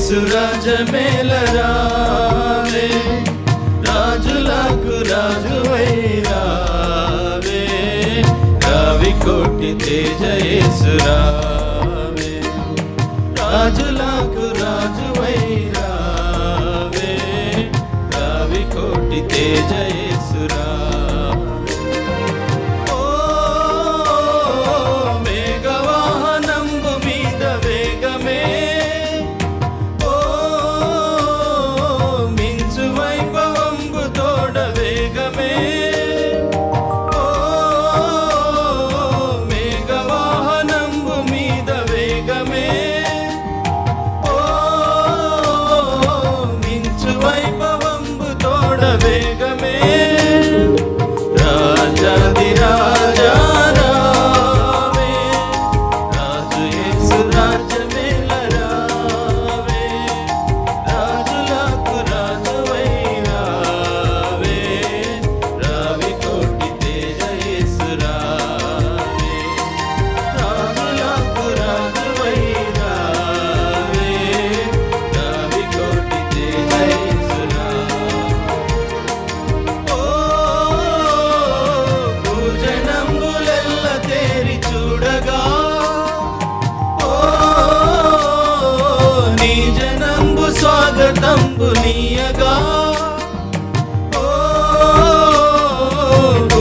రాజమేలరావే రాజులకు రాజువై రావే రవి కోటి తేజ యేసు రావే రాజులకు రాజువై రావే రవి కోటి తేజ యేసు రావే స్వాగతంబునీయగా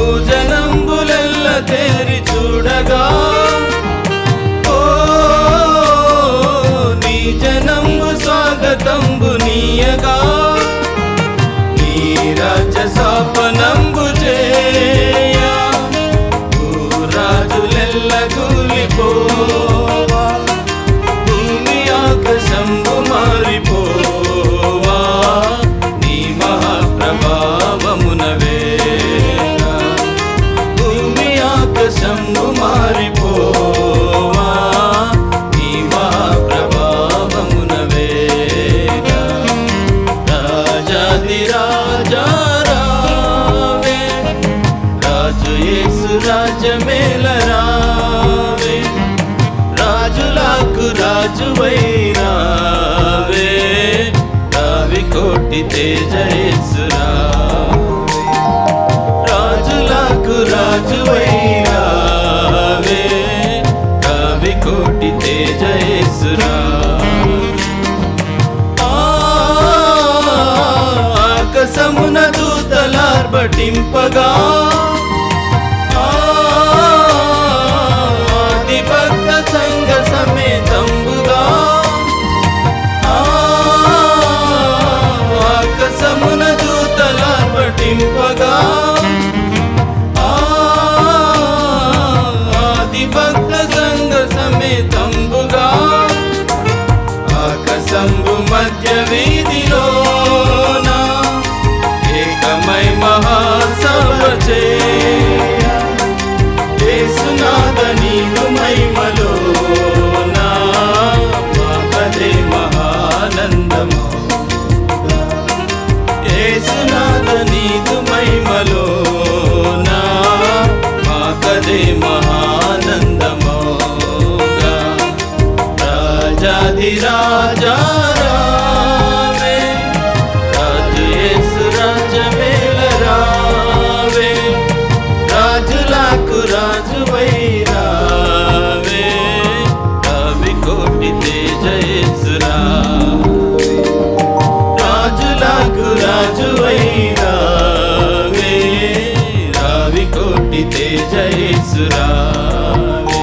భూజనంబులెల్ల తేరి చూడగా నీ జనంబు స్వాగతంబునీయగా నీ రాజ్య శాపనంబు చేయ రాజులెల్ల కూలిపోవా భూమి ఆకాశంబు మారిపో మారిపోవా నీ మహాప్రభావమునవేగా రాజాది రాజా రావే రాజు యేసు రాజమేలరావే రాజులకు రాజువై రావే రవి కోటి తేజ యేసు రావే రాజులకు రాజువై కోటి తేజ యేసు ఆకాశమున దూతలార్భటింపగా ఆది భక్త సంఘ సమేతంబుగా ఆకాశమున దూతలార్భటింపగా సమేతంబుగా ఆకాశంబు మధ్య వీధిలోన ఏకమై మహాసభ చేయ యేసునాథ నీదు మహిమలోన మాకదే మహానందము యేసునాథ నీదు మహిమలోన మాకదే మహానందము రాజాది రాజా రావే రాజు యేసు రాజమేలరావే రాజులకు రాజువై రావే రవి కోటి తేజ యేసు రావే రాజులకు రాజువై రావే రవి కోటి తేజ యేసు రావే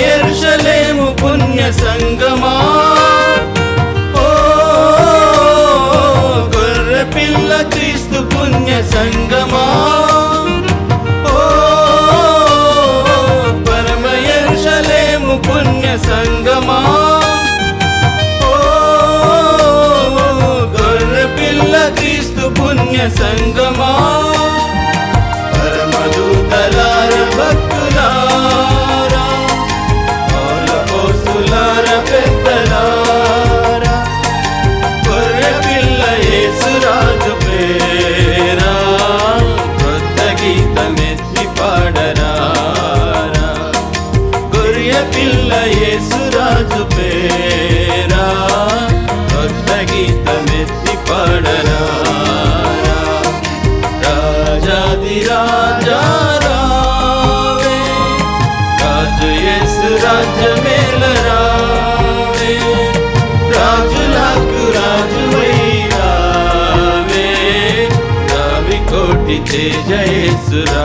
యెరూషలేము పుణ్య సంగమా గొర్రె పిల్ల క్రీస్తు పుణ్య సంగమా పరమ యెరూషలేము పుణ్య సంగమా గొర్రె పిల్ల క్రీస్తు పుణ్య సంగమా పరమదూతలార భక్తులారా పెద్దలారా గొర్రె పిల్ల యేసు రాజు పేరా కొత్త గీతమెత్తి పాడరా గొర్రె పిల్ల యేసు తేజయేసురా